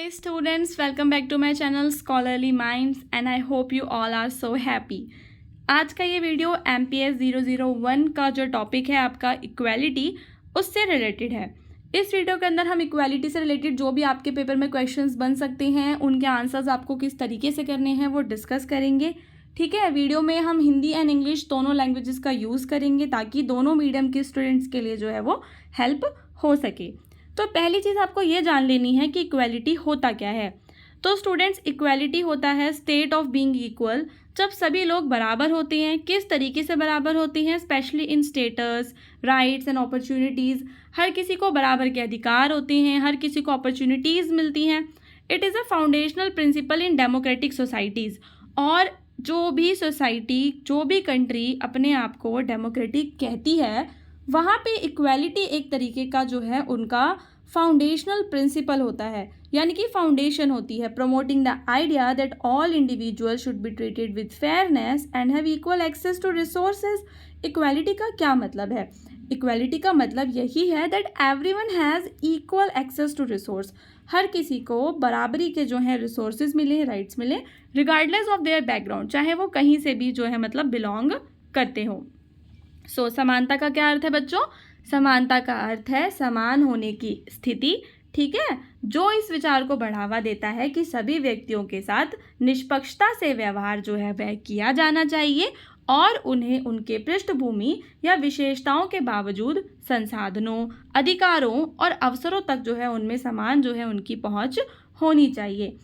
Hey students, welcome back to my channel Scholarly Minds and I hope you all are so happy। आज का ये video MPS 001 का जो topic है आपका इक्वालिटी, उससे रिलेटेड है। इस वीडियो के अंदर हम इक्वालिटी से रिलेटेड जो भी आपके पेपर में क्वेश्चंस बन सकते हैं, उनके आंसर्स आपको किस तरीके से करने हैं वो डिस्कस करेंगे। ठीक है, वीडियो में हम हिंदी एंड इंग्लिश दोनों लैंग्वेजेस का यूज़ करेंगे ताकि दोनों मीडियम के स्टूडेंट्स के लिए जो है वो हेल्प हो सके। तो पहली चीज़ आपको ये जान लेनी है कि इक्वालिटी होता क्या है। तो स्टूडेंट्स, इक्वालिटी होता है स्टेट ऑफ बीइंग इक्वल, जब सभी लोग बराबर होते हैं। किस तरीके से बराबर होते हैं? Specially in status, rights and opportunities. हर किसी को बराबर के अधिकार होते हैं, हर किसी को अपॉर्चुनिटीज़ मिलती हैं। It is a foundational principle in democratic societies. और जो भी सोसाइटी, जो भी कंट्री अपने आप को डेमोक्रेटिक कहती है, वहाँ पे इक्वालिटी एक तरीके का जो है उनका फाउंडेशनल प्रिंसिपल होता है, यानी कि फाउंडेशन होती है। Promoting the idea that all individual should be treated with fairness and have equal access to resources. Equality का क्या मतलब है? इक्वालिटी का मतलब यही है that everyone has equal access to resource. हर किसी को बराबरी के जो है रिसोर्सेज मिले, राइट्स मिले, रिगार्डलेस ऑफ देयर बैकग्राउंड, चाहे वो कहीं से भी जो है मतलब बिलोंग करते हो। समानता का क्या अर्थ है बच्चों? समानता का अर्थ है समान होने की स्थिति। ठीक है, जो इस विचार को बढ़ावा देता है कि सभी व्यक्तियों के साथ निष्पक्षता से व्यवहार जो है वह किया जाना चाहिए और उन्हें उनके पृष्ठभूमि या विशेषताओं के बावजूद संसाधनों, अधिकारों और अवसरों तक जो है उनमें समान जो है उनकी पहुंच होनी चाहिए।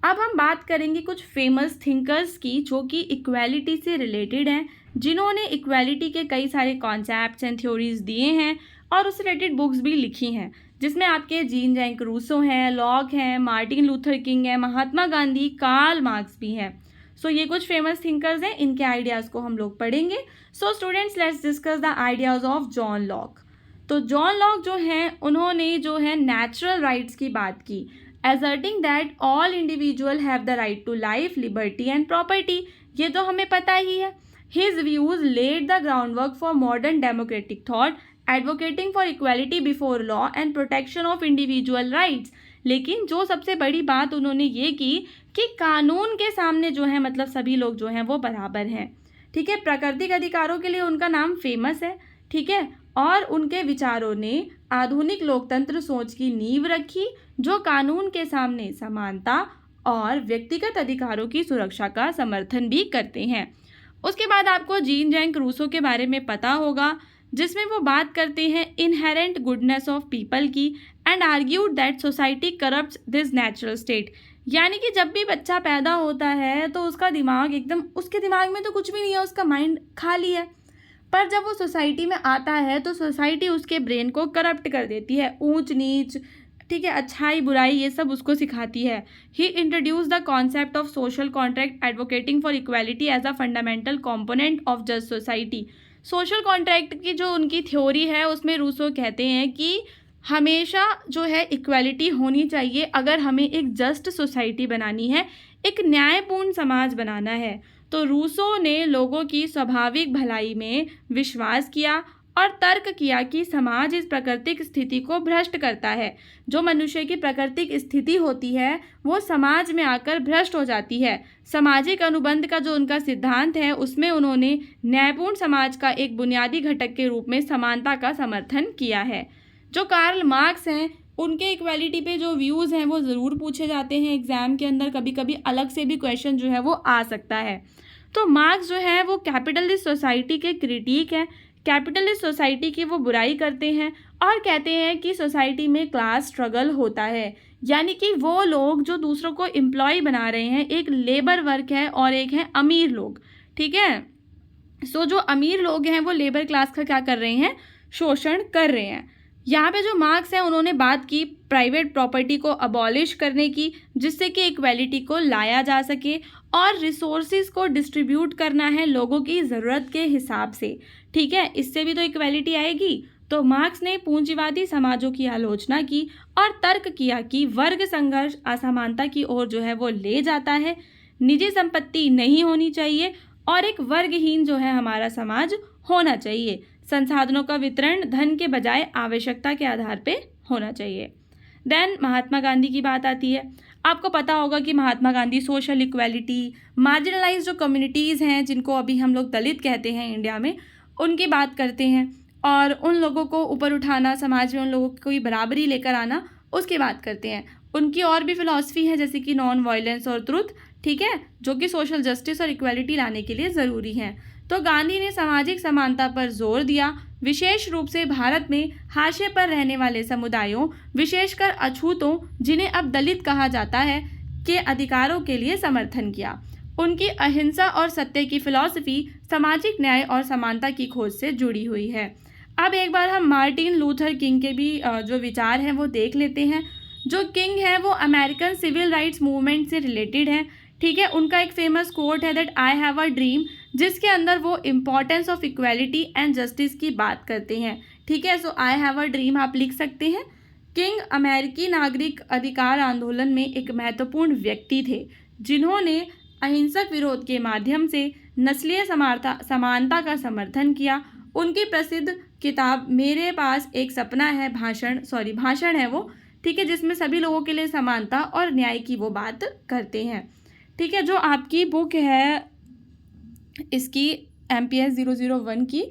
अब हम बात करेंगे कुछ फेमस थिंकर्स की जो कि इक्वालिटी से रिलेटेड हैं, जिन्होंने इक्वालिटी के कई सारे कॉन्सेप्ट्स एंड थ्योरीज दिए हैं और उससे रिलेटेड बुक्स भी लिखी हैं, जिसमें आपके जीन जैक रूसो हैं, लॉक हैं, मार्टिन लूथर किंग हैं, महात्मा गांधी, कार्ल मार्क्स भी हैं। ये कुछ फेमस थिंकर्स हैं, इनके आइडियाज़ को हम लोग पढ़ेंगे। Students, let's discuss the ideas of John Locke. तो जॉन लॉक जो हैं, उन्होंने जो है नेचुरल राइट्स की बात की, asserting that all individual have the right to life, liberty and property। ये तो हमें पता ही है। His views laid the groundwork for modern democratic thought, advocating for equality before law and protection of individual rights। लेकिन जो सबसे बड़ी बात उन्होंने ये की कि कानून के सामने जो है मतलब सभी लोग जो हैं वो बराबर हैं। ठीक है, प्राकृतिक अधिकारों के लिए उनका नाम फेमस है। ठीक है, और उनके विचारों ने आधुनिक लोकतंत्र सोच की नींव रखी, जो कानून के सामने समानता और व्यक्तिगत अधिकारों की सुरक्षा का समर्थन भी करते हैं। उसके बाद आपको जीन जैक रूसो के बारे में पता होगा, जिसमें वो बात करते हैं इनहेरेंट गुडनेस ऑफ पीपल की and argued that society corrupts this natural state. यानी कि जब भी बच्चा पैदा होता है तो उसका दिमाग एकदम, उसके दिमाग में तो कुछ भी नहीं है, उसका माइंड खाली है। पर जब वो सोसाइटी में आता है तो सोसाइटी उसके ब्रेन को करप्ट कर देती है, ऊंच नीच, ठीक है, अच्छाई बुराई ये सब उसको सिखाती है। He introduce the concept of social contract, advocating for equality as a fundamental component of just society. Social contract की जो उनकी थ्योरी है, उसमें रूसो कहते हैं कि हमेशा जो है इक्वालिटी होनी चाहिए अगर हमें एक जस्ट सोसाइटी बनानी है, एक न्यायपूर्ण समाज बनाना है। तो रूसो ने लोगों की स्वाभाविक भलाई में विश्वास किया और तर्क किया कि समाज इस प्राकृतिक स्थिति को भ्रष्ट करता है। जो मनुष्य की प्राकृतिक स्थिति होती है वो समाज में आकर भ्रष्ट हो जाती है। सामाजिक अनुबंध का जो उनका सिद्धांत है, उसमें उन्होंने न्यायपूर्ण समाज का एक बुनियादी घटक के रूप में समानता का समर्थन किया है। जो कार्ल मार्क्स हैं, उनके इक्वालिटी पे जो व्यूज़ हैं वो ज़रूर पूछे जाते हैं एग्ज़ाम के अंदर, कभी कभी अलग से भी क्वेश्चन जो है वो आ सकता है। तो मार्क्स जो है वो कैपिटलिस्ट सोसाइटी के क्रिटिक हैं। कैपिटलिस्ट सोसाइटी की वो बुराई करते हैं और कहते हैं कि सोसाइटी में क्लास स्ट्रगल होता है, यानी कि वो लोग जो दूसरों को एम्प्लॉय बना रहे हैं, एक लेबर वर्क है और एक है अमीर लोग। ठीक है, जो अमीर लोग हैं वो लेबर क्लास का क्या कर रहे हैं? शोषण कर रहे हैं। यहाँ पे जो मार्क्स हैं उन्होंने बात की प्राइवेट प्रॉपर्टी को अबॉलिश करने की, जिससे कि इक्वालिटी को लाया जा सके और रिसोर्सेज को डिस्ट्रीब्यूट करना है लोगों की ज़रूरत के हिसाब से। ठीक है, इससे भी तो इक्वालिटी आएगी। तो मार्क्स ने पूंजीवादी समाजों की आलोचना की और तर्क किया कि वर्ग संघर्ष असमानता की ओर जो है वो ले जाता है, निजी संपत्ति नहीं होनी चाहिए और एक वर्गहीन जो है हमारा समाज होना चाहिए। संसाधनों का वितरण धन के बजाय आवश्यकता के आधार पे होना चाहिए। देन महात्मा गांधी की बात आती है। आपको पता होगा कि Mahatma Gandhi social equality, marginalise जो कम्युनिटीज़ हैं जिनको अभी हम लोग दलित कहते हैं इंडिया में, उनकी बात करते हैं और उन लोगों को ऊपर उठाना, समाज में उन लोगों की कोई बराबरी लेकर आना, उसकी बात करते हैं। उनकी और भी फ़िलॉसफी है जैसे कि नॉन वायलेंस और ट्रुथ, ठीक है, जो कि सोशल जस्टिस और इक्वालिटी लाने के लिए ज़रूरी हैं। तो गांधी ने सामाजिक समानता पर जोर दिया, विशेष रूप से भारत में हाशिए पर रहने वाले समुदायों, विशेषकर अछूतों जिन्हें अब दलित कहा जाता है, के अधिकारों के लिए समर्थन किया। उनकी अहिंसा और सत्य की फिलॉसफी सामाजिक न्याय और समानता की खोज से जुड़ी हुई है। अब एक बार हम मार्टिन लूथर किंग के भी जो विचार हैं वो देख लेते हैं। जो किंग है वो अमेरिकन सिविल राइट्स मूवमेंट से रिलेटेड है, ठीक है। उनका एक फेमस कोट है that I have a dream, जिसके अंदर वो importance of equality and justice की बात करते हैं, ठीक है। सो आई हैव अ ड्रीम आप लिख सकते हैं। किंग अमेरिकी नागरिक अधिकार आंदोलन में एक महत्वपूर्ण व्यक्ति थे, जिन्होंने अहिंसक विरोध के माध्यम से नस्लीय समानता का समर्थन किया। उनकी प्रसिद्ध किताब मेरे पास एक सपना है भाषण है वो, ठीक है, जिसमें सभी लोगों के लिए समानता और न्याय की वो बात करते हैं, ठीक है। जो आपकी बुक है इसकी MPS 001 की,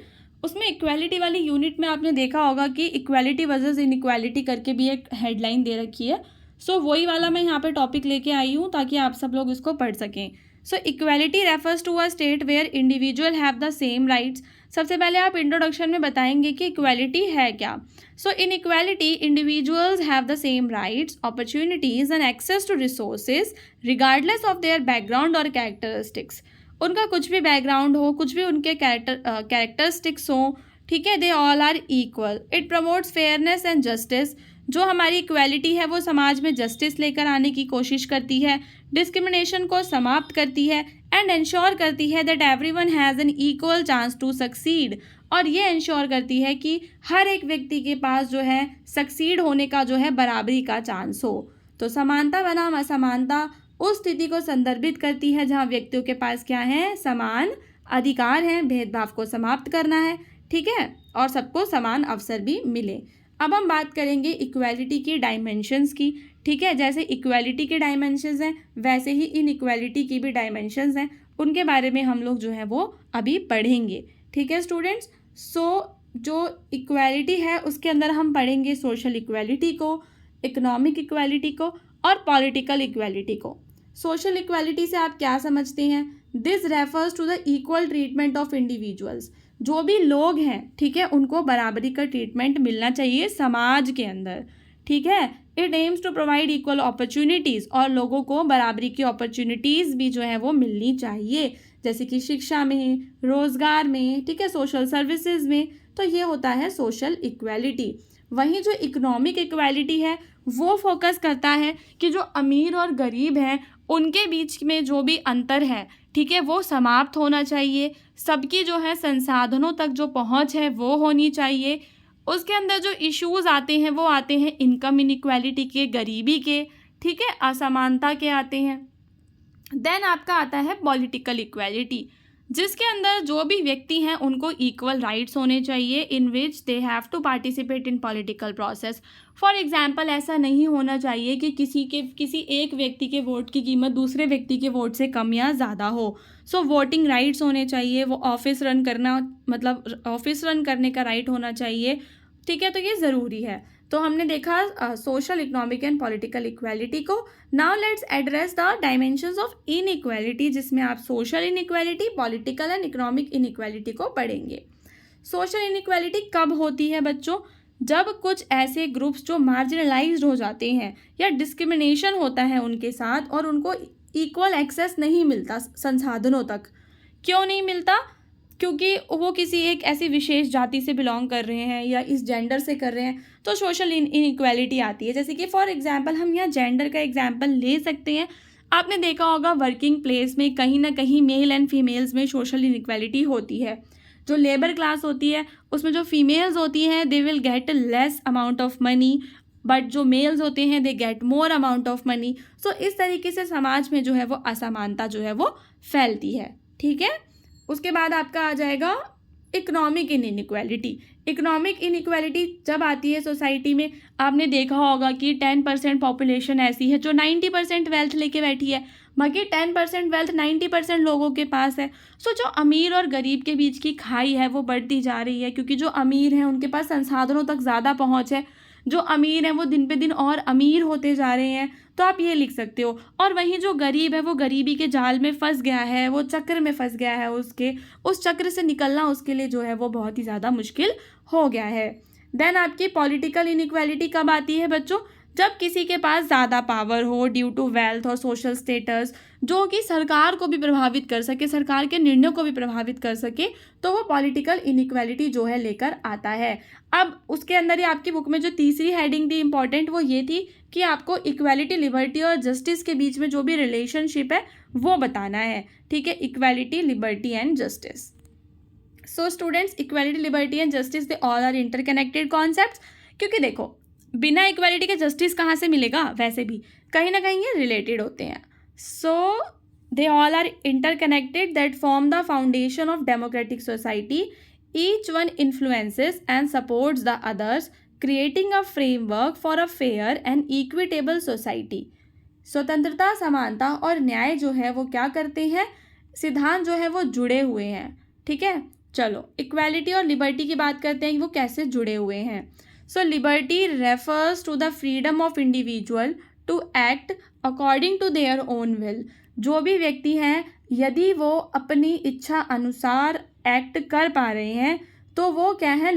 उसमें इक्वालिटी वाली यूनिट में आपने देखा होगा कि इक्वालिटी वर्सेस इनइक्वालिटी करके भी एक हेडलाइन दे रखी है। सो वही वाला मैं यहाँ पे टॉपिक लेके आई हूँ ताकि आप सब लोग इसको पढ़ सकें। So equality refers to a state where individual have the same rights. सबसे पहले आप इंट्रोडक्शन में बताएंगे कि इक्वालिटी है क्या। So in equality individuals have the same rights, opportunities and access to resources regardless of their background और characteristics. उनका कुछ भी बैकग्राउंड हो, कुछ भी उनके कैरेक्टरिस्टिक्स हो, ठीक है, they all are equal. It promotes fairness and justice. जो हमारी इक्वालिटी है वो समाज में जस्टिस लेकर आने की कोशिश करती है, डिस्क्रिमिनेशन को समाप्त करती है एंड इंश्योर करती है that everyone has an equal chance to succeed. और ये इंश्योर करती है कि हर एक व्यक्ति के पास जो है सक्सीड होने का जो है बराबरी का चांस हो। तो समानता बनाम असमानता उस स्थिति को संदर्भित करती है जहाँ व्यक्तियों के पास क्या है, समान अधिकार हैं, भेदभाव को समाप्त करना है, ठीक है, और सबको समान अवसर भी मिले। अब हम बात करेंगे इक्वालिटी की डायमेंशंस की, ठीक है। जैसे इक्वालिटी के डायमेंशंस हैं वैसे ही इनइक्वालिटी की भी डायमेंशंस हैं, उनके बारे में हम लोग जो है वो अभी पढ़ेंगे, ठीक है स्टूडेंट्स। सो जो इक्वालिटी है उसके अंदर हम पढ़ेंगे सोशल इक्वालिटी को, इकोनॉमिक इक्वालिटी को और पॉलिटिकल इक्वालिटी को। सोशल इक्वालिटी से आप क्या समझते हैं? This refers to the equal treatment of individuals. जो भी लोग हैं, ठीक है, उनको बराबरी का ट्रीटमेंट मिलना चाहिए समाज के अंदर, ठीक है। It aims to provide equal opportunities, और लोगों को बराबरी की अपॉर्चुनिटीज़ भी जो है वो मिलनी चाहिए, जैसे कि शिक्षा में, रोज़गार में, ठीक है, सोशल सर्विसेज में। तो ये होता है सोशल इक्वालिटी। वहीं जो इकोनॉमिक इक्वालिटी है वो फोकस करता है कि जो अमीर और गरीब हैं उनके बीच में जो भी अंतर है, ठीक है, वो समाप्त होना चाहिए। सबकी जो है संसाधनों तक जो पहुंच है वो होनी चाहिए। उसके अंदर जो इश्यूज़ आते हैं वो आते हैं इनकम इनइक्वालिटी के, गरीबी के, ठीक है, असमानता के आते हैं। देन आपका आता है पॉलिटिकल इक्वालिटी, जिसके अंदर जो भी व्यक्ति हैं उनको इक्वल राइट्स होने चाहिए in which they have to participate in political process. For example ऐसा नहीं होना चाहिए कि किसी एक व्यक्ति के वोट की कीमत दूसरे व्यक्ति के वोट से कम या ज़्यादा हो। सो वोटिंग राइट्स होने चाहिए, वो ऑफिस रन करना, मतलब ऑफिस रन करने का राइट होना चाहिए, ठीक है। तो ये ज़रूरी है। तो हमने देखा social, economic and political equality को। Now let's address the dimensions of inequality, जिसमें आप social inequality, political and economic inequality को पढ़ेंगे। सोशल इनइक्वालिटी कब होती है बच्चों? जब कुछ ऐसे ग्रुप्स जो मार्जिनलाइज्ड हो जाते हैं या डिस्क्रिमिनेशन होता है उनके साथ और उनको इक्वल एक्सेस नहीं मिलता संसाधनों तक। क्यों नहीं मिलता? क्योंकि वो किसी एक ऐसी विशेष जाति से बिलोंग कर रहे हैं या इस जेंडर से कर रहे हैं, तो सोशल इनइक्वालिटी आती है। जैसे कि फॉर एग्जांपल हम यहाँ जेंडर का एग्जांपल ले सकते हैं। आपने देखा होगा वर्किंग प्लेस में कहीं ना कहीं मेल एंड फीमेल्स में सोशल इनइक्वालिटी होती है। जो लेबर क्लास होती है उसमें जो फीमेल्स होती हैं they will get less amount of money, but जो मेल्स होते हैं they get more amount of money. So इस तरीके से समाज में जो है वो असमानता जो है वो फैलती है, ठीक है। उसके बाद आपका आ जाएगा इकोनॉमिक इनइक्वालिटी। इकोनॉमिक इनइक्वालिटी जब आती है सोसाइटी में, आपने देखा होगा कि 10% पॉपुलेशन ऐसी है जो 90% वेल्थ लेके बैठी है, बाकी 10% वेल्थ 90% लोगों के पास है। सो जो अमीर और गरीब के बीच की खाई है वो बढ़ती जा रही है, क्योंकि जो अमीर हैं उनके पास संसाधनों तक ज़्यादा पहुंच है, जो अमीर हैं वो दिन पे दिन और अमीर होते जा रहे हैं। तो आप ये लिख सकते हो। और वहीं जो गरीब है वो गरीबी के जाल में फंस गया है, वो चक्र में फंस गया है, उस चक्र से निकलना उसके लिए जो है वो बहुत ही ज़्यादा मुश्किल हो गया है। देन आपकी पॉलिटिकल इनइक्वालिटी कब आती है बच्चों? जब किसी के पास ज़्यादा पावर हो ड्यू टू वेल्थ और सोशल स्टेटस, जो कि सरकार को भी प्रभावित कर सके, सरकार के निर्णयों को भी प्रभावित कर सके, तो वो पॉलिटिकल इनइक्वालिटी जो है लेकर आता है। अब उसके अंदर ही आपकी बुक में जो तीसरी हेडिंग थी इंपॉर्टेंट, वो ये थी कि आपको इक्वालिटी, लिबर्टी और जस्टिस के बीच में जो भी रिलेशनशिप है वो बताना है। ठीक है, equality, liberty and justice. So students, equality, liberty and justice they all are interconnected concepts. क्योंकि देखो, बिना इक्वालिटी के जस्टिस कहाँ से मिलेगा? वैसे भी कहीं ना कहीं ये रिलेटेड होते हैं। So they all are interconnected that form the foundation of democratic society. Each one influences and supports the others, creating a framework for a fair and equitable society. स्वतंत्रता, समानता और न्याय जो है वो क्या करते हैं? सिद्धांत जो है वो जुड़े हुए हैं। ठीक है, चलो इक्वालिटी और लिबर्टी की बात करते हैं, वो कैसे जुड़े हुए हैं। So liberty refers to the freedom of individual to act according to their own will. जो भी व्यक्ति हैं, यदि वो अपनी इच्छा अनुसार एक्ट कर पा रहे हैं तो वो क्या है?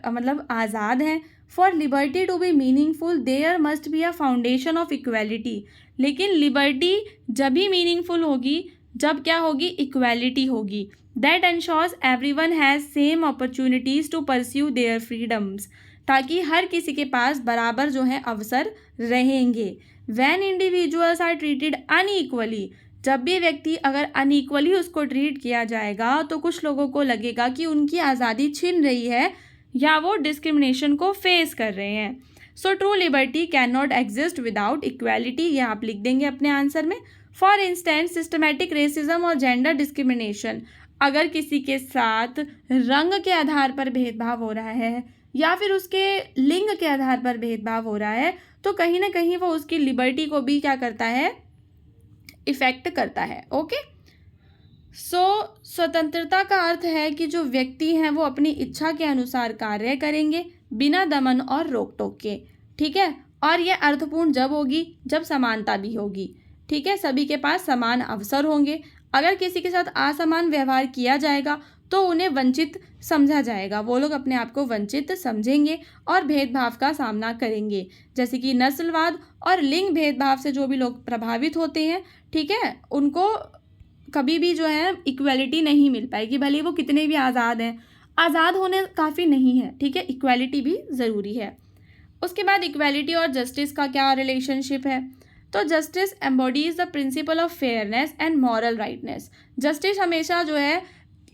मतलब आज़ाद हैं। For liberty to be meaningful there must be a foundation of equality. लेकिन लिबर्टी जब भी मीनिंगफुल होगी जब क्या होगी? इक्वालिटी होगी। That ensures everyone has same opportunities to pursue their freedoms, ताकि हर किसी के पास बराबर जो है अवसर रहेंगे। When individuals are treated unequally, जब भी व्यक्ति अगर अनइक्वली उसको ट्रीट किया जाएगा तो कुछ लोगों को लगेगा कि उनकी आज़ादी छिन रही है या वो डिस्क्रिमिनेशन को फेस कर रहे हैं। So true liberty can not exist without equality, ये आप लिख देंगे अपने आंसर में। फॉर इंस्टेंस, सिस्टमैटिक रेसिज्म और जेंडर डिस्क्रिमिनेशन, अगर किसी के साथ रंग के आधार पर भेदभाव हो रहा है या फिर उसके लिंग के आधार पर भेदभाव हो रहा है, तो कहीं ना कहीं वो उसकी लिबर्टी को भी क्या करता है? इफेक्ट करता है। ओके, सो स्वतंत्रता का अर्थ है कि जो व्यक्ति हैं वो अपनी इच्छा के अनुसार कार्य करेंगे बिना दमन और रोक टोक के। ठीक है, और ये अर्थपूर्ण जब होगी जब समानता भी होगी। ठीक है, सभी के पास समान अवसर होंगे। अगर किसी के साथ असमान व्यवहार किया जाएगा तो उन्हें वंचित समझा जाएगा, वो लोग अपने आप को वंचित समझेंगे और भेदभाव का सामना करेंगे, जैसे कि नस्लवाद और लिंग भेदभाव से जो भी लोग प्रभावित होते हैं, ठीक है, उनको कभी भी जो है इक्वालिटी नहीं मिल पाएगी, भले वो कितने भी आज़ाद हैं। आज़ाद होने काफ़ी नहीं है, ठीक है, इक्वालिटी भी ज़रूरी है। उसके बाद इक्वालिटी और जस्टिस का क्या रिलेशनशिप है? तो justice embodies the principle of fairness and moral rightness. Justice हमेशा जो है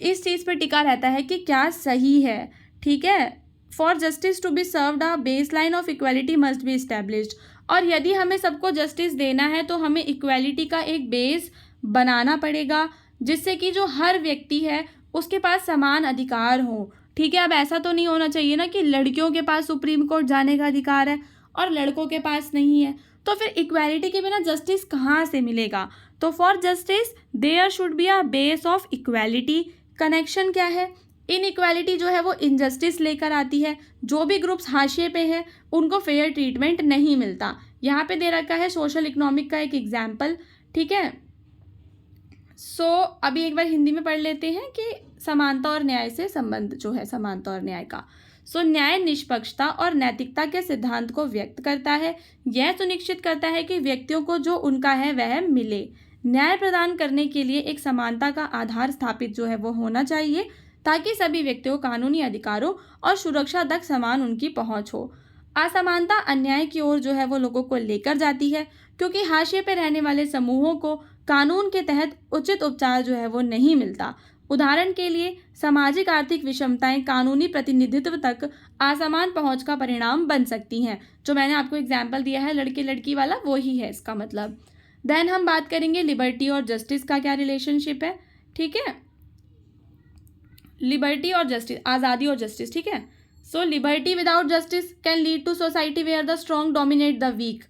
इस चीज़ पर टिका रहता है कि क्या सही है। ठीक है, for justice to be served a baseline of equality must be established. और यदि हमें सबको जस्टिस देना है तो हमें इक्वालिटी का एक बेस बनाना पड़ेगा, जिससे कि जो हर व्यक्ति है उसके पास समान अधिकार हो। ठीक है, अब ऐसा तो नहीं होना चाहिए ना कि लड़कियों के पास सुप्रीम कोर्ट जाने का अधिकार है और लड़कों के पास नहीं है, तो फिर इक्वालिटी के बिना जस्टिस कहाँ से मिलेगा? तो for justice there should be a base of equality. Connection क्या है? इनइक्वालिटी जो है वो इनजस्टिस लेकर आती है। जो भी ग्रुप्स हाशिए पे हैं उनको फेयर ट्रीटमेंट नहीं मिलता। यहाँ पे दे रखा है सोशल इकोनॉमिक का एक एग्जाम्पल। ठीक है, सो अभी एक बार हिंदी में पढ़ लेते हैं कि समानता और न्याय से संबंध जो है समानता और न्याय का। सो न्याय निष्पक्षता और नैतिकता के सिद्धांत को व्यक्त करता है। यह सुनिश्चित करता है कि व्यक्तियों को जो उनका है वह मिले। न्याय प्रदान करने के लिए एक समानता का आधार स्थापित जो है वो होना चाहिए, ताकि सभी व्यक्तियों कानूनी अधिकारों और सुरक्षा तक समान उनकी पहुंच हो। असमानता अन्याय की ओर जो है वो लोगों को लेकर जाती है, क्योंकि हाशिए पर रहने वाले समूहों को कानून के तहत उचित उपचार जो है वो नहीं मिलता। उदाहरण के लिए सामाजिक आर्थिक विषमताएं कानूनी प्रतिनिधित्व तक असमान पहुंच का परिणाम बन सकती हैं। जो मैंने आपको एग्जाम्पल दिया है लड़के लड़की वाला, वो ही है इसका मतलब। देन हम बात करेंगे लिबर्टी और जस्टिस का क्या रिलेशनशिप है। ठीक है, लिबर्टी और जस्टिस, आज़ादी और जस्टिस, ठीक है। So liberty without justice can lead to society where the strong dominate the weak.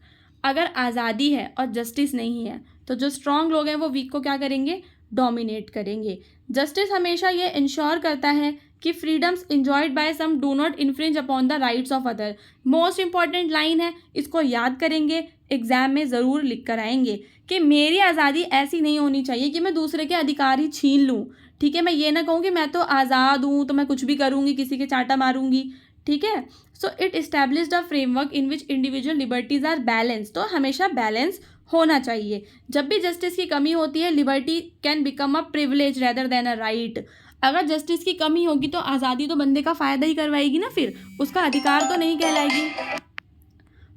अगर आज़ादी है और जस्टिस नहीं है तो जो स्ट्रॉन्ग लोग हैं वो वीक को क्या करेंगे, डोमिनेट करेंगे। जस्टिस हमेशा ये इंश्योर करता है कि freedoms enjoyed by some do not infringe upon the rights of other. Most important line है, इसको याद करेंगे, एग्जाम में ज़रूर लिख कर आएंगे कि मेरी आज़ादी ऐसी नहीं होनी चाहिए कि मैं दूसरे के अधिकार ही छीन लूँ, ठीक है। मैं ये ना कहूँ कि मैं तो आज़ाद हूँ तो मैं कुछ भी करूँगी, किसी के चांटा मारूंगी, ठीक है। So it established a framework in which individual liberties are balance. तो हमेशा बैलेंस होना चाहिए। जब भी जस्टिस की कमी होती है, liberty can become a privilege rather than a right. अगर जस्टिस की कमी होगी तो आज़ादी तो बंदे का फ़ायदा ही करवाएगी ना, फिर उसका अधिकार तो नहीं कहलाएगी।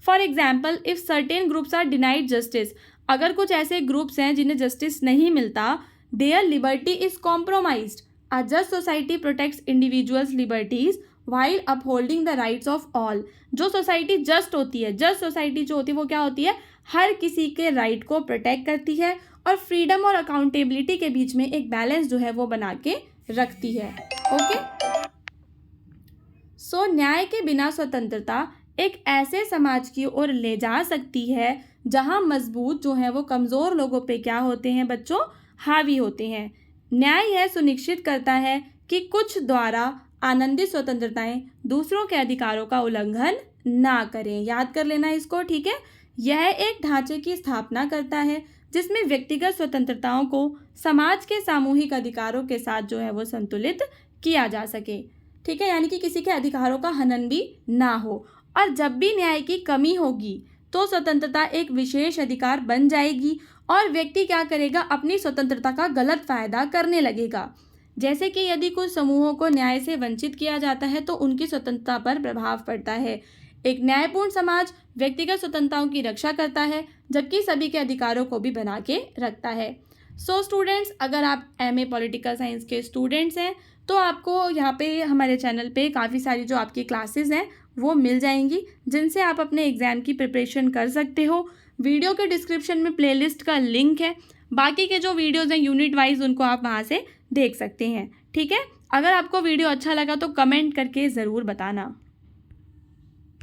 For example, if certain groups are denied justice, अगर कुछ ऐसे ग्रुप्स हैं जिन्हें जस्टिस नहीं मिलता, their liberty is compromised. A just society protects individuals liberties while upholding the rights of all. जो सोसाइटी जस्ट होती है, जस्ट सोसाइटी जो होती है वो क्या होती है, हर किसी के राइट को प्रोटेक्ट करती है और फ्रीडम और अकाउंटेबिलिटी के बीच में एक बैलेंस जो है वो बना के रखती है। ओके। सो न्याय के बिना स्वतंत्रता एक ऐसे समाज की ओर ले जा सकती है जहां मजबूत जो है वो कमज़ोर लोगों पे क्या होते हैं बच्चों, हावी होते हैं। न्याय यह सुनिश्चित करता है कि कुछ द्वारा आनंदित स्वतंत्रताएं दूसरों के अधिकारों का उल्लंघन ना करें। याद कर लेना इसको, ठीक है। यह एक ढांचे की स्थापना करता है जिसमें व्यक्तिगत स्वतंत्रताओं को समाज के सामूहिक अधिकारों के साथ जो है वो संतुलित किया जा सके, ठीक है। यानी कि किसी के अधिकारों का हनन भी ना हो। और जब भी न्याय की कमी होगी तो स्वतंत्रता एक विशेष अधिकार बन जाएगी और व्यक्ति क्या करेगा, अपनी स्वतंत्रता का गलत फायदा करने लगेगा। जैसे कि यदि कुछ समूहों को न्याय से वंचित किया जाता है तो उनकी स्वतंत्रता पर प्रभाव पड़ता है। एक न्यायपूर्ण समाज व्यक्तिगत स्वतंत्रताओं की रक्षा करता है जबकि सभी के अधिकारों को भी बना के रखता है। सो स्टूडेंट्स, अगर आप MA पॉलिटिकल साइंस के स्टूडेंट्स हैं तो आपको यहाँ पे हमारे चैनल पे काफ़ी सारी जो आपकी क्लासेस हैं वो मिल जाएंगी जिनसे आप अपने एग्ज़ाम की प्रिपरेशन कर सकते हो। वीडियो के डिस्क्रिप्शन में प्लेलिस्ट का लिंक है, बाकी के जो वीडियोज़ हैं यूनिट वाइज उनको आप वहाँ से देख सकते हैं, ठीक है। अगर आपको वीडियो अच्छा लगा तो कमेंट करके ज़रूर बताना।